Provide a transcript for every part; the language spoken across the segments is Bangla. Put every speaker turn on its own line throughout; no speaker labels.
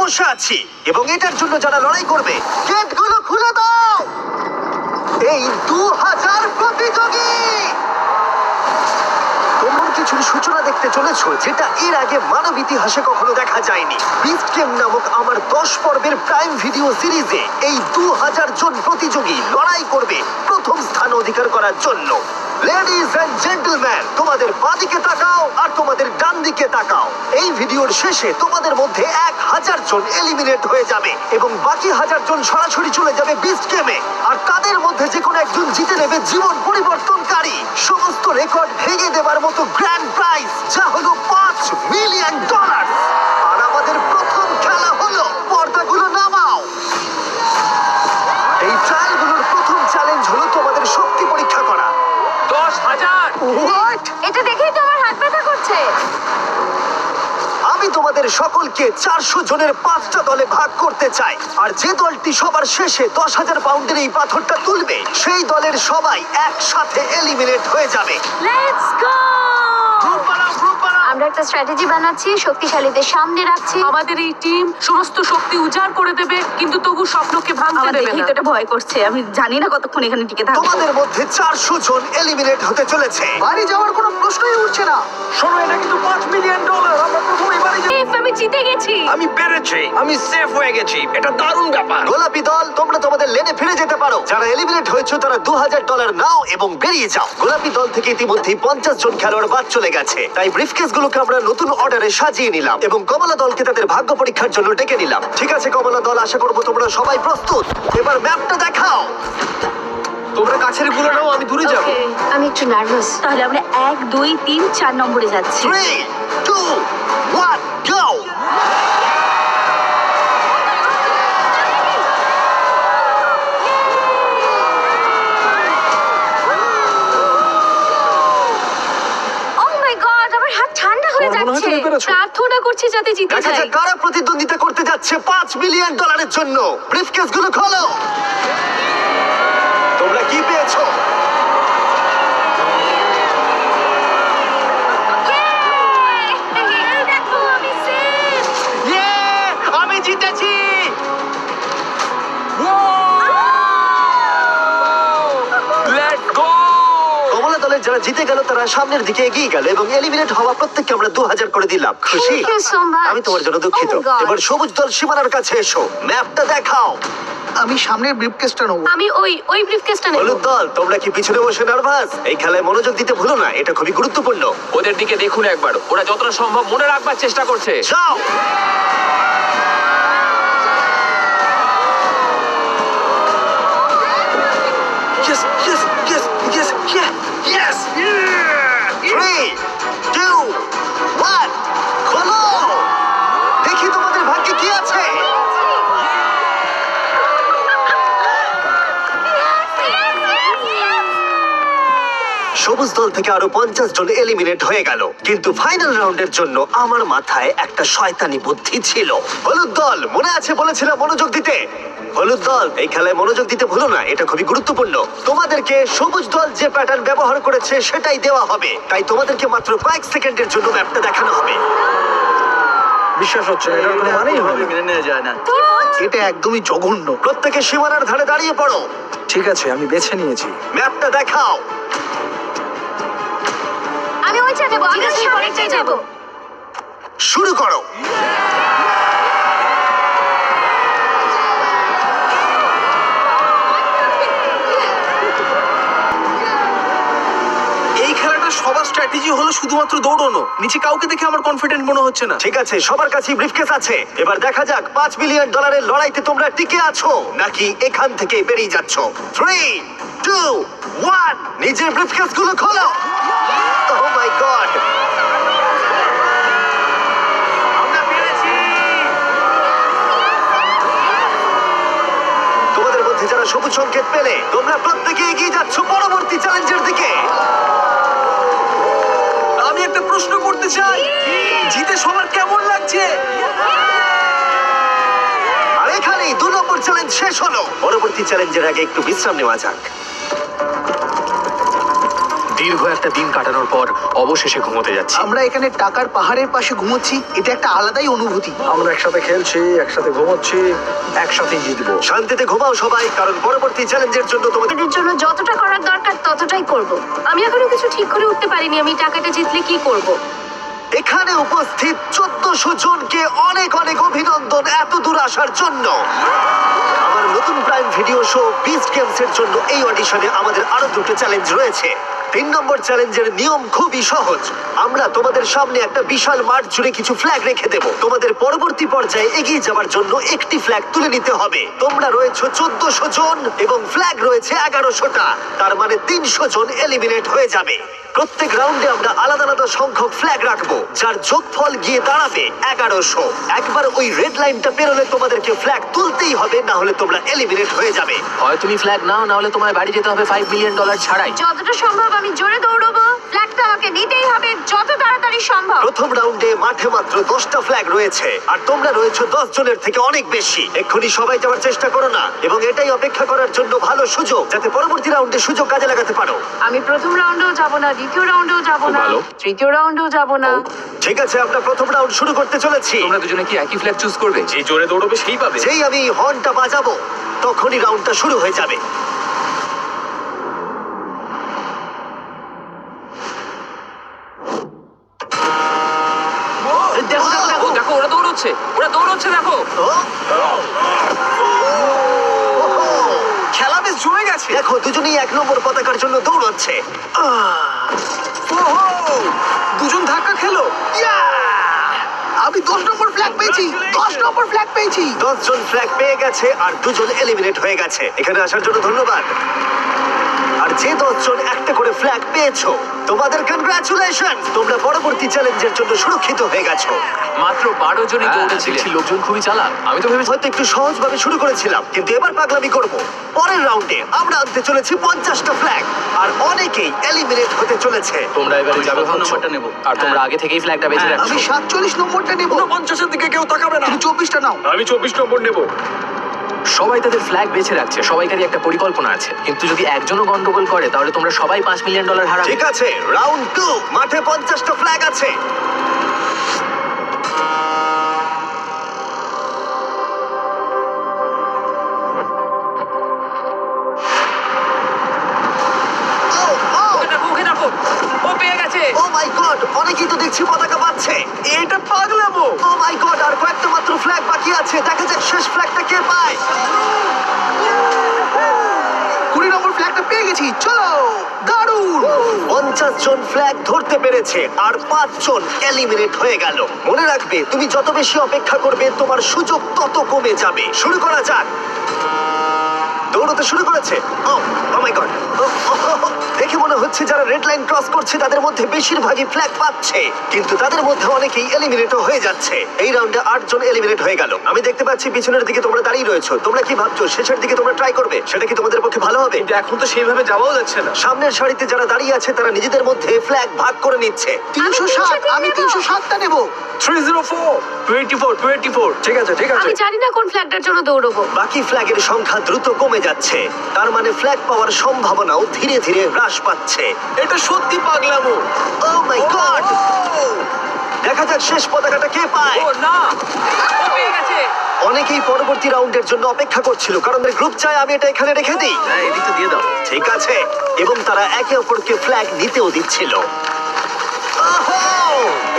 বসে আছি এবং এটার জন্য যারা লড়াই করবে গেটগুলো খুলে দাও। এই 2000 প্রতিযোগী তোমরা কিছুর সূচনা দেখতে চলেছো যেটা এর আগে মানব ইতিহাসে কখনো দেখা যায়নি। বিস্ট গেম নামক আমার 10 পর্বের প্রাইম ভিডিও সিরিজে এই 2000 জন প্রতিযোগী লড়াই করবে প্রথম স্থান অধিকার করার জন্য। লেডিজ এন্ড জেন্টলম্যান, তোমাদের বাঁদিকে তাকাও আর তোমাদের ডান দিকে তাকাও। এই ভিডিওর শেষে তোমাদের মধ্যে 1000 জন এলিমিনেট হয়ে যাবে এবং বাকি 1000 জন সরাসরি চলে যাবে বিস্ট গেমে। আর তাদের মধ্যে যে কোনো একজন জিতে নেবে জীবন পরিবর্তনকারী সমস্ত রেকর্ড ভেঙে দেবার মতো গ্র্যান্ড প্রাইজ, যা হলো $5 মিলিয়ন। আর আমাদের প্রথম খেলা হলো, পর্দাগুলো নামাও। এই ট্রায়ালগুলোর প্রথম চ্যালেঞ্জ হলো তোমাদের শক্তি পরীক্ষা করা।
10,000!
হোয়াট?
এটা দেখেই তো আমার হাত ব্যথা করছে।
আমি তোমাদের সকলকে 400 জনের 5টা দলে ভাগ করতে চাই। আর যে দলটি সবার শেষে 10,000 পাউন্ডের এই পাথরটা তুলবে, সেই দলের সবাই একসাথে এলিমিনেট হয়ে যাবে।
Let's go!
গ্রুপ বানাও, গ্রুপ বানাও!
আমরা একটা স্ট্র্যাটেজি বানাচ্ছি, শক্তিশালীদের সামনে রাখছি।
আমাদের এই টিম সমস্ত শক্তি উজাড় করে দেবে, কিন্তু তবু স্বপ্নকে ভাঙতে
আমার
দেবে
দেখেই
না।
তো এটা ভয় করছে। আমি জানি না কতক্ষণ এখানে টিকে থাকবো।
তোমাদের মধ্যে 400 জন এলিমিনেট হতে চলেছে। বাড়ি যাওয়ার কোনো প্রশ্নই উঠছে না।
শোনো, এটা কিন্তু $5 মিলিয়ন। আমরা প্রথমেই বাড়ি যাবো।
এফ, আমি জিতে গেছি।
আমি পেরেছি, আমি সেফ হয়ে গেছি। এটা দারুণ ব্যাপার।
গোলাপি দল, তোমরা তোমাদের লেনে ফিরে যেতে পারো। যারা এলিমিনেট হয়েছে তারা $2,000 নাও এবং বেরিয়ে যাও। গোলাপি দল থেকে ইতিমধ্যেই 50 জন খেলোয়াড় বাদ চলে গেছে, তাই ব্রিফকেস গুলোকে আমরা নতুন অর্ডারে সাজিয়ে নিলাম এবং কমলা দলকে তাদের ভাগ্য পরীক্ষার জন্য ডেকে নিলাম। ঠিক আছে কমলা দল, আশা করবো তোমরা সবাই প্রস্তুত। এবার ম্যাপটা দেখাও।
তোমরা কাছের গুলো নাও, আমি দূরে যাবো।
Okay, আমি একটু নার্ভাস।
তাহলে আমরা 1, 2, 3, 4 নম্বরে যাচ্ছি।
3, 2, 1, go!
Oh my God, আমার হাত ঠান্ডা হয়ে
তোমার মনে হয়
যাচ্ছে।
তুমি পেরেছো?
প্রার্থনা করছি যাতে জিতে
দেখা
যাই।
যাক কারা প্রতিদ্বন্দ্বিতা করতে যাচ্ছে $5 মিলিয়ন জন্য। ব্রিফকেস গুলো খোলো। তোমরা কি পেয়েছো?
এই দেখো, আমি safe!
আমি জিতেছি। Let's go!
কমলা দলের যারা জিতে গেল তারা সামনের দিকে এগিয়ে গেল এবং এলিমিনেট হওয়া প্রত্যেককে আমরা 2000 করে দিলাম। খুশি?
Thank you so much.
আমি তোমার জন্য দুঃখিত।
Oh my God.
এবার সবুজ দল সীমানার কাছে এসো, ম্যাপটা দেখাও।
আমি সামনের ব্রিফকেসটা নেবো।
আমি ওই ব্রিফকেসটা নেব।
হলুদ দল, তোমরা কি পিছনে বসে নার্ভাস? এই খেলায় মনোযোগ দিতে ভুলো না, এটা খুবই গুরুত্বপূর্ণ।
ওদের দিকে দেখুন একবার, ওরা যতটা সম্ভব মনে রাখবার চেষ্টা করছে।
যাও।
Yes, yes, yes, yes, yes, yes!
3, 2, 1, খোলো। দেখি তোমাদের ভাগ্যে কি আছে। সবুজ দল থেকে আরো 50 জন এলিমিনেট হয়ে গেল, কিন্তু ফাইনাল রাউন্ডের জন্য আমার মাথায় একটা শয়তানি বুদ্ধি ছিল। হলুদ দল, মনে আছে বলেছিলাম মনোযোগ দিতে। হলুদ দল, এই খেলায় মনোযোগ দিতে ভুলো না, এটা খুবই গুরুত্বপূর্ণ। তোমাদেরকে সবুজ দল যে প্যাটার্ন ব্যবহার করেছে সেটাই দেওয়া হবে, তাই তোমাদেরকে মাত্র কয়েক সেকেন্ডের জন্য ম্যাপটা দেখানো হবে।
বিশ্বাস হচ্ছে না, এটার কোনো মানেই হয় না।
মেনে নেওয়া যায় না।
এটা একদমই জঘন্য।
প্রত্যেকে সীমানার ধারে দাঁড়িয়ে পড়ো।
ঠিক আছে, আমি বেছে নিয়েছি।
ম্যাপটা দেখাও।
আমি ওইটা দেব, আমি ওই সামনেটাই যাব।
শুরু করো।
এই খেলাটা সবার স্ট্র্যাটেজি হলো শুধুমাত্র দৌড়ানো। নিচে কাউকে দেখে আমার কনফিডেন্ট মনে হচ্ছে না।
ঠিক আছে, সবার কাছেই ব্রিফকেস আছে। এবার দেখা যাক $5 মিলিয়ন লড়াইতে তোমরা টিকে আছো নাকি এখান থেকে বেরিয়ে যাচ্ছ। 3, 2, 1, নিজের ব্রিফকেস গুলো খোলো। Oh my God!
আমরা পেরেছি।
তোমাদের মধ্যে যারা সবুজ সংকেত পেলে, তোমরা প্রত্যেকে এগিয়ে যাচ্ছ পরবর্তী চ্যালেঞ্জের দিকে।
আমি একটা প্রশ্ন করতে চাই, জিতে সবার কেমন লাগছে?
আর এখানেই 2 নম্বর চ্যালেঞ্জ শেষ হলো। পরবর্তী চ্যালেঞ্জের আগে একটু বিশ্রাম নেওয়া যাক।
দীর্ঘ একটা দিন কাটানোর পর অবশেষে ঘুমোতে যাচ্ছি।
আমরা এখানে টাকার পাহাড়ের পাশে ঘুমোচ্ছি, এটা একটা আলাদাই অনুভূতি।
আমরা একসাথে খেলছি, একসাথে ঘুমোচ্ছি, একসাথেই জিতবো।
শান্তিতে ঘুমাও সবাই, কারণ পরবর্তী চ্যালেঞ্জের জন্য তোমাদের
এদের জন্য যতটা করার দরকার ততটাই করব। আমি এখনো কিছু ঠিক করে উঠতে পারিনি আমি টাকাটা জিতলে কি করব।
এখানে উপস্থিত 1400 জনকে অনেক অনেক অভিনন্দন এত দূর আসার জন্য। আমার নতুন prime video show beast games এর জন্য এই অডিশনে আমাদের আরো দুটো চ্যালেঞ্জ রয়েছে। 3 নম্বর চ্যালেঞ্জের নিয়ম খুবই সহজ। আমরা তোমাদের সামনে একটা বিশাল মাঠ জুড়ে কিছু ফ্ল্যাগ রেখে দেব। তোমাদের পরবর্তী পর্যায়ে এগিয়ে যাওয়ার জন্য একটি ফ্ল্যাগ তুলে নিতে হবে। তোমরা রয়েছে 1400 জন এবং ফ্ল্যাগ রয়েছে 1100টা। তার মানে 300 জন এলিমিনেট হয়ে যাবে। প্রত্যেক রাউন্ডে আমরা আলাদা আলাদা সংখ্যক ফ্ল্যাগ রাখবো, যার যোগফল গিয়ে দাঁড়াবে 1100। একবার ওই রেড লাইনটা পেরোলে তোমাদেরকে ফ্ল্যাগ তুলতেই হবে, না হলে তোমরা এলিমিনেট হয়ে যাবে।
হয় তুমি ফ্ল্যাগ নাও, না হলে তোমায় বাড়ি যেতে হবে $5 মিলিয়ন ছাড়াই।
যতটা সম্ভব আমি জোরে দৌড়বো। ফ্ল্যাগটা আমাকে নিতেই হবে যত তাড়াতাড়ি সম্ভব।
প্রথম রাউন্ডে মাঠে মাত্র 10টা ফ্ল্যাগ রয়েছে, আর তোমরা রয়েছে 10 জনের থেকে অনেক বেশি। এক্ষুনি সবাই যাওয়ার চেষ্টা করো না, এবং এটাই অপেক্ষা করার জন্য ভালো সুযোগ, যাতে পরবর্তী রাউন্ডে সুযোগ কাজে লাগাতে পারো।
আমি প্রথম রাউন্ডেও যাব না, দ্বিতীয় রাউন্ডেও যাব না,
ভালো।
তৃতীয় রাউন্ডেও যাব না।
ঠিক আছে, আমরা প্রথম রাউন্ড শুরু করতে চলেছি।
তোমরা দুজনে কি একই ফ্ল্যাগ চুজ করবে? যে জোরে দৌড়বে সেই পাবে।
যেই আমি হর্নটা বাজাবো তখনই রাউন্ডটা শুরু হয়ে যাবে।
দেখো দেখো দেখো দেখো, ওরা দৌড়চ্ছে, ওরা দৌড়চ্ছে, দেখো।
ও,
খেলা বেশ জমে গেছে।
দেখো দুজনেই 1 নম্বর পতাকার জন্য দৌড়চ্ছে।
ওহো, দুজন ধাক্কা খেলো।
আমি 10 নম্বর ফ্ল্যাগ পেয়েছি, 10 নম্বর ফ্ল্যাগ পেয়েছি।
10 জন ফ্ল্যাগ পেয়ে গেছে আর 2 জন এলিমিনেট হয়ে গেছে। এখানে আসার জন্য ধন্যবাদ। আর যে 10 জন একটা করে ফ্ল্যাগ পেয়েছো, তোমাদের কনগ্রাচুলেশন। তোমরা পরবর্তী চ্যালেঞ্জের জন্য সুরক্ষিত হয়ে গেছো।
মাত্র 12 জনই দৌড়েছিলেন। লোকজন খুবই চালাক। আমি তো ভেবেছি
হয়তো একটু সহজভাবে শুরু করেছিলাম, কিন্তু এবার পাগলামি করব। পরের রাউন্ডে আমরা আনতে চলেছি 50টা ফ্ল্যাগ, আর অনেকেই এলিমিনেট হতে চলেছে।
তোমরা এবারে যাবে
প্রথম
ভাবছো।
নাম্বারটা নেবো।
আর তোমরা আগে থেকেই ফ্ল্যাগটা বেছে রাখছো।
আমি 47 নম্বরটা নেব।
50-এর দিকে কেউ তাকাবে না।
তুমি 24টা নাও।
আমি 24 নম্বর নেব।
সবাই তাদের ফ্ল্যাগ বেছে রাখছে, সবাইকারই একটা পরিকল্পনা আছে। কিন্তু যদি একজনও গন্ডগোল করে তাহলে তোমরা সবাই $5 মিলিয়ন হারাবে।
ঠিক আছে, রাউন্ড 2। মাঠে 50টা ফ্ল্যাগ আছে।
ওকে দেখো, ওকে দেখো, ও পেয়ে গেছে।
ও মাই গড, অনেকেই তো দেখছি পতাকা পাচ্ছে।
এটা পাগলামো।
ও মাই গড, আর কয়েকটা মাত্র ফ্ল্যাগ বাকি আছে। দেখা যাক শেষ ফ্ল্যাগটা কে পায়।
20 নম্বর ফ্ল্যাগটা পেয়ে গেছি, চলো। দারুণ।
50 জন ফ্ল্যাগ ধরতে পেরেছে, আর 5 জন এলিমিনেট হয়ে গেল। মনে রাখবে, তুমি যত বেশি অপেক্ষা করবে তোমার সুযোগ তত কমে যাবে। শুরু করা যাক। দৌড়তে শুরু করেছে। ও মাই গড, দেখে মনে হচ্ছে যারা রেড লাইন ক্রস করছে তাদের মধ্যে বেশিরভাগই ফ্ল্যাগ পাচ্ছে, কিন্তু তাদের মধ্যে অনেকেই এলিমিনেট হয়ে যাচ্ছে। এই রাউন্ডে 8 জন এলিমিনেট হয়ে গেল। আমি দেখতে পাচ্ছি পিছনের দিকে তোমরা দাঁড়িয়ে রয়েছো। তোমরা কি ভাবছো শেষের দিকে তোমরা ট্রাই করবে? সেটা কি তোমাদের পক্ষে ভালো হবে?
কিন্তু এখন তো সেইভাবে যাওয়াও যাচ্ছে না।
সামনের সারিতে যারা দাঁড়িয়ে আছে তারা নিজেদের মধ্যে ফ্ল্যাগ ভাগ করে নিচ্ছে।
307, আমি 307টা নেব।
304, 24, ঠিক আছে ঠিক আছে।
আমি জানি না কোন ফ্ল্যাগটার জন্য দৌড়বো।
বাকি ফ্ল্যাগের সংখ্যা দ্রুত কমে যাচ্ছে, তার মানে ফ্ল্যাগ পাওয়ার সম্ভাবনাও ধীরে ধীরে হ্রাস পাচ্ছে।
এটা সত্যি পাগলামো।
ও মাই গড, দেখা যাক শেষ পতাকাটা কে পায়।
ও না, ও পেয়ে গেছে।
অনেকেই পরবর্তী রাউন্ডের জন্য অপেক্ষা করছিল, কারণ গ্রুপ চায় আমি এটা এখানে রেখে দিই।
হ্যাঁ, এদিকটা দিয়ে দাও।
ঠিক আছে, এবং তারা একে অপরকে ফ্ল্যাগ নিতেও দিচ্ছিল। ওহো!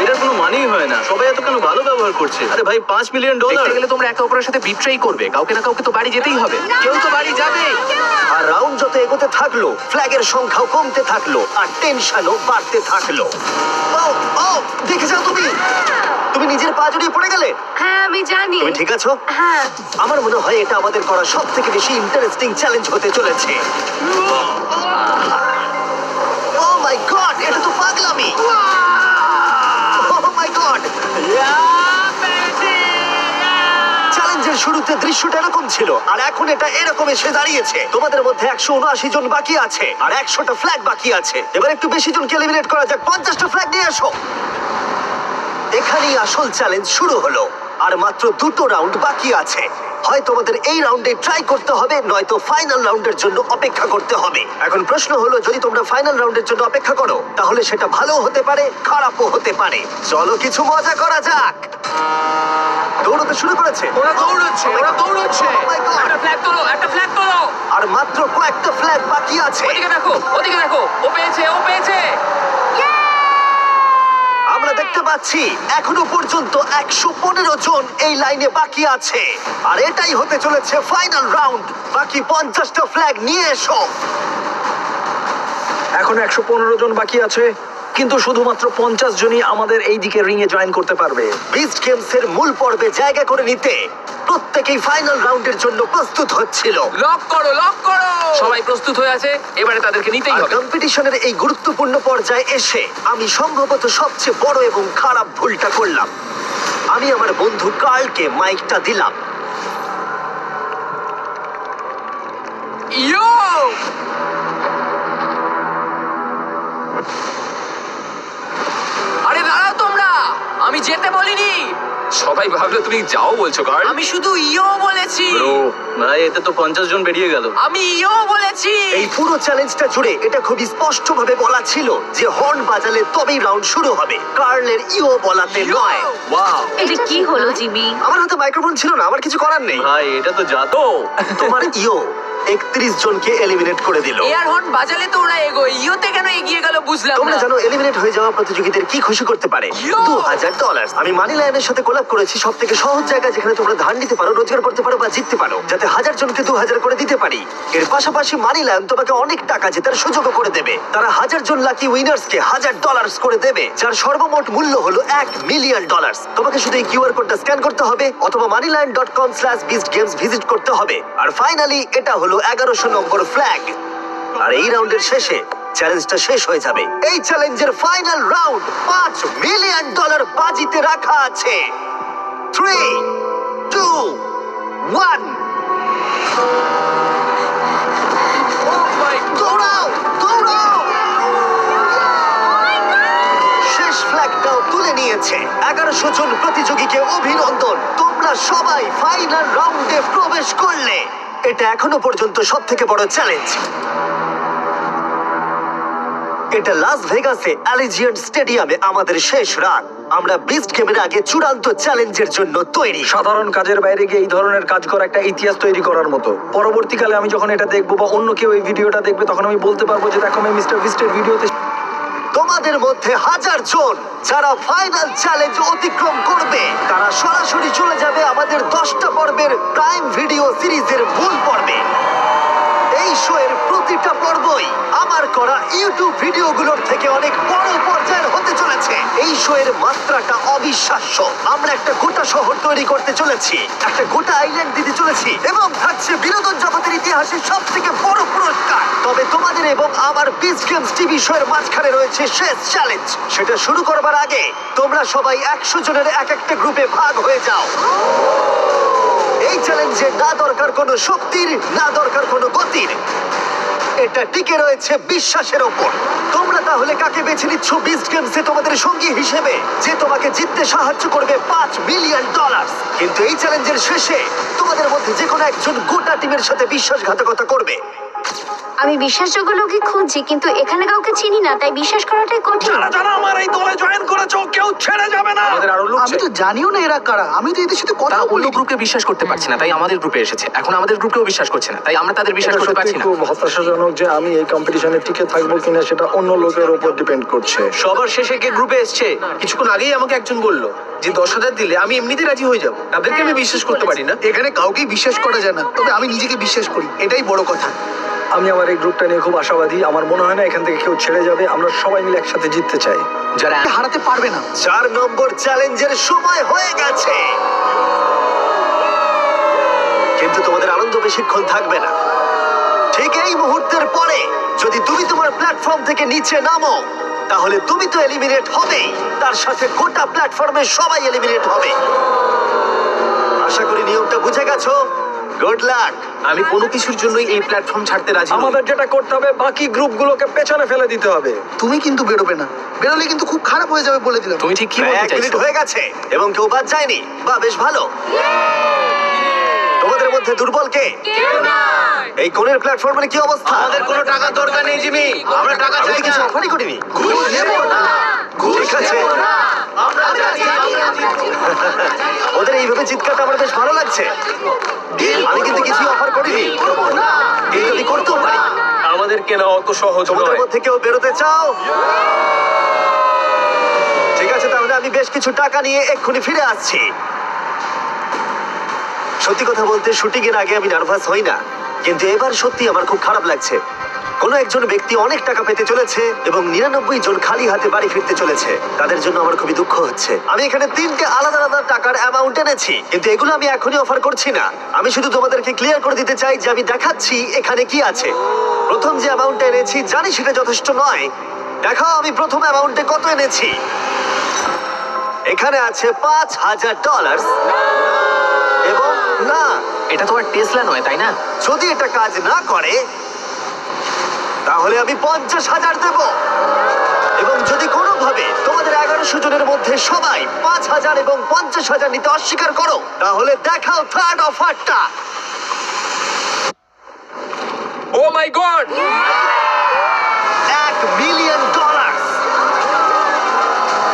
এটার কোনো মানেই হয় না। সবাই এত কেন ভালো ব্যবহার করছে? আরে ভাই, $5 মিলিয়ন।
দেখতে গেলে তোমরা একে অপরের সাথে বিট্রেই করবে। কাউকে না কাউকে তো বাড়ি যেতেই হবে। কেউ তো বাড়ি যাবে।
আর রাউন্ড যত এগোতে থাকলো, ফ্ল্যাগের সংখ্যাও কমতে থাকলো, আর টেনশনও বাড়তে থাকলো। ও ও, দেখে যাও তুমি। তুমি নিজের পা জড়িয়ে পড়ে গেলে।
হ্যাঁ আমি জানি।
তুমি ঠিক আছো?
হ্যাঁ।
আমার মনে হয় এটা আমাদের করা সব থেকে বেশি ইন্টারেস্টিং চ্যালেঞ্জ হতে চলেছে। ও মাই গড, এটা তো পাগলামি। ও মাই গড, চ্যালেঞ্জের শুরুতে দৃশ্যটা এরকম ছিল, আর এখন এটা এরকম এসে দাঁড়িয়েছে। তোমাদের মধ্যে 179 জন বাকি আছে, আর 100টা ফ্ল্যাগ বাকি আছে। এবার একটু বেশি জনকে এলিমিনেট করা যাক। 50টা ফ্ল্যাগ নিয়ে এসো। এখানেই আসল চ্যালেঞ্জ শুরু হলো। আর মাত্র 2টো রাউন্ড বাকি আছে। হয় তোমাদের এই রাউন্ডে ট্রাই করতে হবে, নয়তো ফাইনাল রাউন্ডের জন্য অপেক্ষা করতে হবে। এখন প্রশ্ন হলো, যদি তোমরা ফাইনাল রাউন্ডের জন্য অপেক্ষা করো তাহলে সেটা ভালো হতে পারে, খারাপও হতে পারে। চলো কিছু মজা করা যাক। দৌড়তে শুরু করেছে।
ওরা দৌড়চ্ছে, ওরা দৌড়চ্ছে।
Oh my God!
একটা ফ্ল্যাগ তোলো, একটা ফ্ল্যাগ তোলো।
আর মাত্র কয়েকটা ফ্ল্যাগ বাকি আছে।
ওদিকে দেখো, ওদিকে দেখো, ও পেয়েছে, ও পেয়েছে।
আমরা দেখতে পাচ্ছি এখনো পর্যন্ত 115 জন এই লাইনে বাকি আছে, আর এটাই হতে চলেছে ফাইনাল রাউন্ড। বাকি 50টা ফ্ল্যাগ নিয়ে এসো।
এখন 115 জন বাকি আছে, কিন্তু শুধুমাত্র 50 জনই আমাদের এই দিকে রিং এ জয়েন করতে পারবে।
বিস্ট গেমস এর মূল পর্বে জায়গা করে নিতে প্রত্যেকেই ফাইনাল রাউন্ডের জন্য প্রস্তুত হচ্ছিল।
লক করো, লক করো। সবাই প্রস্তুত হয়ে আছে, এবারে তাদেরকে নিতেই
আর
হবে।
কম্পিটিশনের এই গুরুত্বপূর্ণ পর্যায়ে এসে আমি সম্ভবত সবচেয়ে বড় এবং খারাপ ভুলটা করলাম। আমি আমার বন্ধু কার্লকে মাইকটা দিলাম।
ইয়ো! আরে দাঁড়াও তোমরা, আমি যেতে বলিনি।
সবাই ভাবলো তুমি যাও বলছো, কার্ল।
আমি শুধু ইয়ো বলেছি।
ভাই, এতে তো 50 জন বেরিয়ে গেল।
আমি ইয়ো বলেছি।
এই পুরো চ্যালেঞ্জটা জুড়ে এটা খুবই স্পষ্টভাবে বলা ছিল যে হর্ন বাজালে তবেই রাউন্ড শুরু হবে, কার্লের ইও বলাতে নয়।
ওয়াও
এটা কি হলো জিমি?
আমার হাতে মাইক্রোফোন ছিল না, আমার কিছু করার নেই।
ভাই, এটা তো জাতো।
তোমার ইও 31 জনকে এলিমিনেট করে দিল।
এয়ার হর্ন বাজালে তো ওরা এগোয়, ইয়োতে কেন এগিয়ে গেল বুঝলাম
তোমরা
না।
জানো এলিমিনেট হয়ে যাওয়া প্রতিযোগীদের কি খুশি করতে পারে?
Yo!
$2000। আমি মানি লায়নের সাথে কোলাব করেছি, সব থেকে সহজ জায়গা যেখানে তোমরা ধার নিতে পারো, রোজগার করতে পারো বা জিততে পারো, যাতে 1000 জনকে 2000 করে দিতে পারি। এর পাশাপাশি মানি লায়ন তোমাকে অনেক টাকা জেতার সুযোগও করে দেবে। তারা 1000 জন লাকি উইনার্সকে $1000 করে দেবে, যার সর্বমোট মূল্য হলো $1 মিলিয়ন। তোমাকে শুধু এই কিউআর কোডটা স্ক্যান করতে হবে অথবা moneyline.com/beastgames ভিজিট করতে হবে। আর ফাইনালি এটা হলো 1100 নম্বর ফ্ল্যাগ। আর এই রাউন্ডের শেষে চ্যালেঞ্জটা শেষ হয়ে যাবে। এই চ্যালেঞ্জের ফাইনাল রাউন্ড $5 মিলিয়ন বাজিতে রাখা আছে। 3, 2, 1 দৌড়াও, দৌড়াও! শেষ ফ্ল্যাগটাও তুলে নিয়েছে। 1100 জন প্রতিযোগীকে অভিনন্দন, তোমরা সবাই ফাইনাল রাউন্ডে প্রবেশ করলে। এটা এখনো পর্যন্ত সব থেকে বড় চ্যালেঞ্জ। এটা লাস ভেগাসে অ্যালিজিয়েন্ট স্টেডিয়ামে আমাদের শেষ রাত। আমরা বিস্ট গেমের আগে চূড়ান্ত চ্যালেঞ্জের জন্য তৈরি।
সাধারণ কাজের বাইরে গিয়ে এই ধরনের কাজ করা একটা ইতিহাস তৈরি করার মতো। পরবর্তীকালে আমি যখন এটা দেখবো বা অন্য কেউ এই ভিডিওটা দেখবে, তখন আমি বলতে পারবো যে দেখো, আমি মিস্টার বিস্টের ভিডিওতে।
তোমাদের মধ্যে 1000 জন যারা ফাইনাল চ্যালেঞ্জ অতিক্রম করবে, তারা সরাসরি চলে যাবে আমাদের 10টা পর্বের প্রাইম ভিডিও সিরিজের মূল পর্বে। এই শো এর প্রতিটা পর্বই আমার করা ইউটিউব ভিডিওগুলোর থেকে অনেক বড় পর্যায়ের হতে চলেছে। এই শো এর মাত্রাটা অবিশ্বাস্য। আমরা একটা গোটা শহর তৈরি করতে চলেছি, একটা গোটা আইল্যান্ড দিতে চলেছি, এবং থাকছে বিনোদন জগতের ইতিহাসে সব থেকে বড় পুরস্কার। তবে তোমাদের এবং আমার বিচ গেমস টিভি শো এর মাঝখানে রয়েছে শেষ চ্যালেঞ্জ। সেটা শুরু করবার আগে তোমরা সবাই 100 জনের এক একটা গ্রুপে ভাগ হয়ে যাও। এই চ্যালেঞ্জে না দরকার কোনো শক্তির, না দরকার কোনো গতির, এটা টিকে রয়েছে বিশ্বাসের ওপর। তোমরা তাহলে কাকে বেছে নিচ্ছ বিস্ট গেমসে তোমাদের সঙ্গী হিসেবে, যে তোমাকে জিততে সাহায্য করবে $5 মিলিয়ন? কিন্তু এই চ্যালেঞ্জের শেষে তোমাদের মধ্যে যে কোনো একজন গোটা টিমের সাথে বিশ্বাসঘাতকতা করবে।
আমি বিশ্বাসযোগ্য লোকই খুঁজছি, কিন্তু এখানে কাউকে চিনি না, তাই বিশ্বাস করাটাই কঠিন।
যারা আমার এই দলে জয়েন করেছো, কেউ ছেড়ে যাবে না।
আমাদের আরো লোক
আমি তো জানিও না এরা কারা, আমি তো এদের সাথে কথা
তারা অন্য
বলি।
গ্রুপকে বিশ্বাস করতে পারছে না, তাই আমাদের গ্রুপে এসেছে। এখন আমাদের গ্রুপকেও বিশ্বাস করছে না, তাই আমরা তাদের বিশ্বাস
এটা
করতে
সত্যি
পারছি না।
খুব হতাশাজনক যে আমি এই কম্পিটিশনে টিকে থাকবো কিনা সেটা অন্য লোকের উপর ডিপেন্ড করছে।
সবার শেষে কে গ্রুপে এসছে? কিছুক্ষণ আগেই আমাকে একজন বললো যে 10,000 দিলে আমি এমনিতে রাজি হয়ে যাব। তাদেরকে আমি বিশ্বাস করতে পারি না।
এখানে কাউকেই বিশ্বাস করা যায় না, তবে আমি নিজেকে বিশ্বাস করি, এটাই বড় কথা।
আমি আমার এই গ্রুপটা নিয়ে খুব আশাবাদী। আমার মনে হয় না এখান থেকে কেউ ছেড়ে যাবে। আমরা সবাই মিলে একসাথে জিততে চাই।
যারা
হারাতে পারবে না।
4 নম্বর চ্যালেঞ্জের সময় হয়ে গেছে, কিন্তু তোমাদের আনন্দ বেশিক্ষণ থাকবে না। ঠিক এই মুহূর্তের পরে যদি তুমি তোমার প্ল্যাটফর্ম থেকে নিচে নামো, তাহলে তুমি তো এলিমিনেট হবেই, তার সাথে গোটা প্ল্যাটফর্মে সবাই এলিমিনেট হবে। আশা করি নিয়মটা বুঝে গেছো। Good luck.
আমি কোনো কিছুর জন্যই এই প্ল্যাটফর্ম ছাড়তে রাজি নই।
আমাদের যেটা করতে হবে বাকি গ্রুপগুলোকে পেছনে ফেলে দিতে হবে।
তুমি কিন্তু বেরোবে না, বেরোলে কিন্তু খুব খারাপ হয়ে যাবে বলে দিলাম।
তুমি ঠিক কি
প্রায়
বলতে
1 মিনিট
চাইছো?
হয়ে গেছে এবং কেউ বাদ যায়নি। বা বেশ ভালো। তোমাদের মধ্যে দুর্বল কে? এই কোণের প্ল্যাটফর্মের কি অবস্থা?
আমাদের কোনো টাকার দরকার নেই জিমি, আমরা টাকা
আমি
চাই
তো কিছু
না।
অফারই করিনি। ঠিক আছে,
আমরা রাজি, আমরা রাজি।
ওদের এইভাবে চিৎকারটা আমার বেশ ভালো লাগছে। আমি কিন্তু কিছু অফার করিনি, কিন্তু আমি করতেও পারি।
আমাদের কেনা অত সহজ
তোমাদের
নয়।
মধ্যে কেউ বেরোতে চাও? ঠিক আছে, তাহলে আমি বেশ কিছু টাকা নিয়ে এক্ষুনি ফিরে আসছি। সত্যি কথা বলতে শুটিং এর আগে আমি নার্ভাস হই না, কিন্তু এবার সত্যি আমার খুব খারাপ লাগছে। কোনো একজন ব্যক্তি অনেক টাকা পেতে চলেছে এবং 99 জন খালি হাতে বাড়ি ফিরতে চলেছে। তাদের জন্য আমার খুবই দুঃখ হচ্ছে। আমি এখানে 3টে আলাদা আলাদা টাকার অ্যামাউন্ট এনেছি, কিন্তু এগুলো আমি এখনই অফার করছি না। আমি শুধু তোমাদেরকে ক্লিয়ার করে দিতে চাই যে আমি দেখাচ্ছি এখানে কি আছে। প্রথম যে অ্যামাউন্টটা এনেছি জানি সেটা যথেষ্ট নয়। দেখাও আমি প্রথম অ্যামাউন্টে কত এনেছি। এখানে আছে $5,000 এবং না,
এটা তোমার টেসলা নয় তাই না?
যদি এটা কাজ না করে তাহলে আমি 50,000 দেব। এবং যদি কোনোভাবে তোমাদের 1100 জনের মধ্যে সবাই 5,000 এবং 50,000 নিতে অস্বীকার করো, তাহলে দেখাও থার্ড অফারটা।
ও মাই গড!
$1 মিলিয়ন।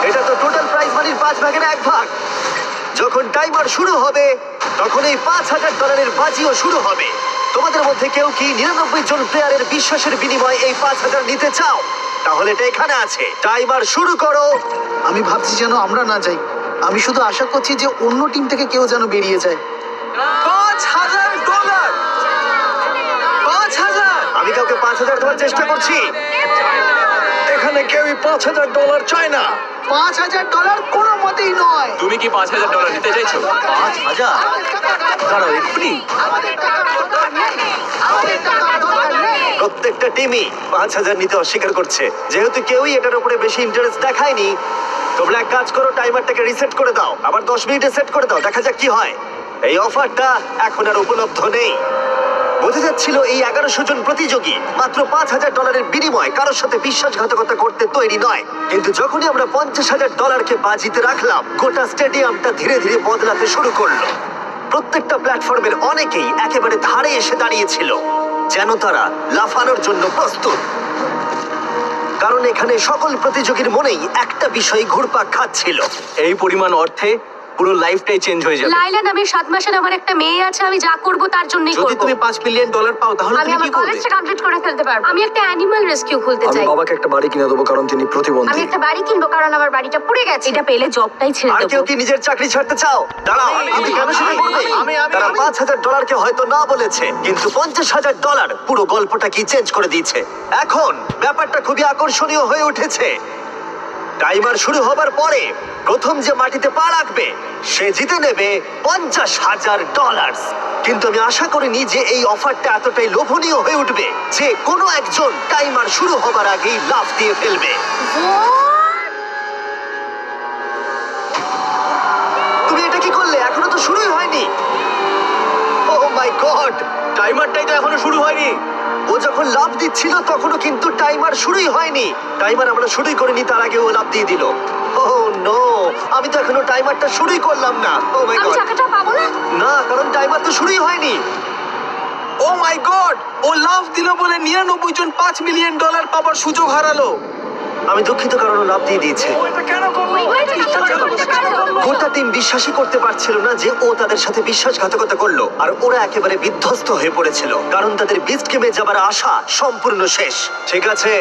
এটা তো টোটাল প্রাইস মানির 5 ভাগের 1 ভাগ। যখন টাইমার শুরু হবে তখন এই $5,000 বাজিও শুরু হবে। তোমাদের মধ্যে কেউ কি 99 জন প্লেয়ারের বিশ্বাসের বিনিময়ে এই 5,000 নিতে চাও? তাহলে এটা এখানে আছে। টাইমার শুরু করো।
আমি ভাবছি যেন আমরা না যাই। আমি শুধু আশা করছি যে অন্য টিম থেকে কেউ যেন বেরিয়ে যায়।
$5,000! 5,000!
আমি কাউকে 5,000 দেওয়ার চেষ্টা করছি।
এখানে কেউই $5,000 চায় না।
$5,000 কোনো মতেই নয়।
তুমি কি $5,000 নিতে চাইছো?
5,000? দাঁড়াও এক্ষুনি।
প্রত্যেকটা টিমই 5,000 নিতে অস্বীকার করছে। যেহেতু কেউই এটার উপরে বেশি ইন্টারেস্ট দেখায়নি, তোমরা এক কাজ করো, টাইমারটাকে রিসেট করে দাও, আবার 10 মিনিটে সেট করে দাও, দেখা যাক কি হয়। এই অফারটা এখন আর উপলব্ধ নেই। বোঝা যাচ্ছিল এই 1100 জন প্রতিযোগী মাত্র $5,000 বিনিময়ে কারোর সাথে বিশ্বাসঘাতকতা করতে তৈরি নয়। কিন্তু যখনই আমরা $50,000 বাজিতে রাখলাম, গোটা স্টেডিয়ামটা ধীরে ধীরে বদলাতে শুরু করলো। প্রত্যেকটা প্ল্যাটফর্মের অনেকেই একেবারে ধারে এসে দাঁড়িয়েছিল, যেন তারা লাফানোর জন্য প্রস্তুত। কারণ এখানে সকল প্রতিযোগীর মনেই একটা বিষয় ঘুরপাক খাচ্ছিল।
এই পরিমাণ অর্থে পুরো লাইফটাই চেঞ্জ হয়ে যাবে।
লাইলা নামের 7 মাসের আমার একটা মেয়ে আছে, আমি যা করব তার জন্যই
যদি
করব।
তুমি $5 মিলিয়ন পাও তাহলে
আমি
তুমি
আমার
কি করবে?
কলেজটা কমপ্লিট করে ফেলতে পারবো। আমি একটা অ্যানিমাল রেস্কিউ খুলতে
আমি
চাই।
বাবাকে একটা বাড়ি কিনে দেবো কারণ তিনি
আমি
প্রতিবন্ধী।
একটা বাড়ি কিনবো কারণ আমার বাড়িটা পুড়ে গেছে।
এটা পেলে জবটাই ছেড়ে
আর কেউ
দেবো।
কি নিজের চাকরি ছাড়তে চাও? দাঁড়াও, আমি কেন সেটা করবে? তারা $5,000 হয়তো না বলেছে, কিন্তু $50,000 পুরো গল্পটা কি চেঞ্জ করে দিয়েছে। এখন ব্যাপারটা খুবই আকর্ষণীয় হয়ে উঠেছে। টাইমার শুরু হবার পরে প্রথম যে মাটিতে পা রাখবে সে জিতে নেবে $50,000। কিন্তু আমি আশা করিনি যে এই অফারটা এতটাই লোভনীয় হয়ে উঠবে যে কোনো একজন টাইমার শুরু হবার আগেই লাফ দিয়ে ফেলবে। তুমি এটা কি করলে? এখনো তো শুরুই হয়নি। ও মাই গড,
টাইমারটাই তো এখনো শুরু হয়নি।
ও যখন লাফ দিচ্ছিল তখনও কিন্তু টাইমার শুরুই হয়নি। টাইমার আমরা শুরুই করিনি, তার আগে ও লাফ দিয়ে দিল। ও নো, আমি তো এখনো টাইমারটা শুরুই করলাম না। ও মাই
আমি
গড,
টাকাটা পাবো না।
না, কারণ টাইমার তো শুরুই হয়নি।
ও মাই গড, ও লাফ দিল বলে 99 জন $5 মিলিয়ন পাবার সুযোগ হারালো।
আমি দুঃখিত কারণ ও লাফ দিয়ে দিয়েছে। গোটা টিম বিশ্বাসই করতে পারছিল না যে ও তাদের সাথে বিশ্বাসঘাতকতা করলো, আর ওরা একেবারে বিধ্বস্ত হয়ে পড়েছিল কারণ তাদের বিস্ট গেমে যাবার আশা সম্পূর্ণ শেষ। ঠিক আছে,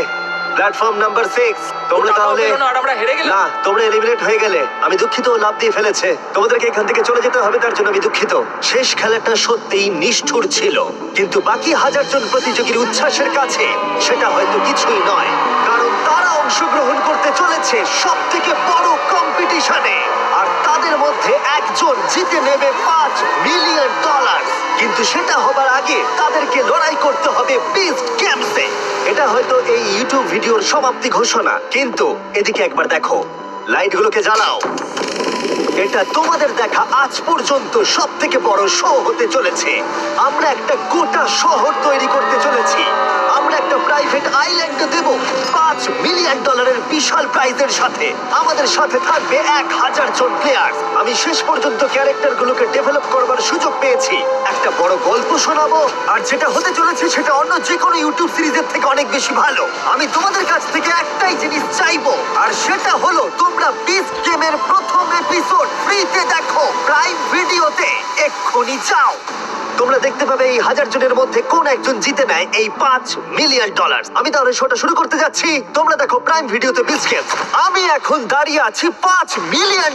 প্ল্যাটফর্ম নাম্বার 6, তোমরা তাহলে
আমরা হেরে গেলাম।
না, তোমরা এলিমিনেট হয়ে গেলে। আমি দুঃখিত, ও লাফ দিয়ে ফেলেছে। তোমাদেরকে এখান থেকে চলে যেতে হবে, তার জন্য আমি দুঃখিত। শেষ খেলাটা সত্যিই নিষ্ঠুর ছিল, কিন্তু বাকি 1000 জন প্রতিযোগীর উচ্ছ্বাসের কাছে সেটা হয়তো কিছুই নয়, কারণ তারা অংশগ্রহণ করতে চলেছে সব থেকে বড় কম্পিটিশনে। আর তাদের মধ্যে একজন জিতে নেবে $5 মিলিয়ন। কিন্তু সেটা হবার আগে তাদেরকে লড়াই করতে হবে বিস্ট গেমসে। এটা হয়তো এই ইউটিউব ভিডিওর সমাপ্তি ঘোষণা, কিন্তু এদিকে একবার দেখো, লাইটগুলোকে জ্বালাও। এটা তোমাদের দেখা আজ পর্যন্ত সব থেকে বড় শো হতে চলেছে। আমরা একটা গোটা শহর তৈরি করতে চলেছি। আমরা একটা প্রাইভেট আইল্যান্ড দেব $5 মিলিয়ন বিশাল প্রাইজের সাথে। আমাদের সাথে থাকবে 1000 জন প্লেয়ার। আমি শেষ পর্যন্ত ক্যারেক্টার গুলোকে ডেভেলপ করবার সুযোগ পেয়েছি। একটা বড় গল্প শোনাবো, আর যেটা হতে চলেছে সেটা অন্য যে কোনো ইউটিউব সিরিজের থেকে অনেক বেশি ভালো। আমি তোমাদের কাছ থেকে একটাই জিনিস চাইবো, আর সেটা হলো তোমরা বিস্ট গেমের প্রথম এপিসোড ফ্রিতে দেখো প্রাইম ভিডিওতে। এক্ষুনি যাও। তোমরা দেখতে পাবে এই 1000 জনের মধ্যে কোন একজন জিতে নেয় এই $5 মিলিয়ন। আমি তাহলে শোটা শুরু করতে যাচ্ছি। তোমরা দেখো প্রাইম ভিডিওতে বিস্ট গেমস। আমি এখন দাঁড়িয়ে আছি $5 মিলিয়ন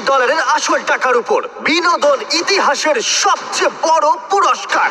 আসল টাকার উপর, বিনোদন ইতিহাসের সবচেয়ে বড় পুরস্কার।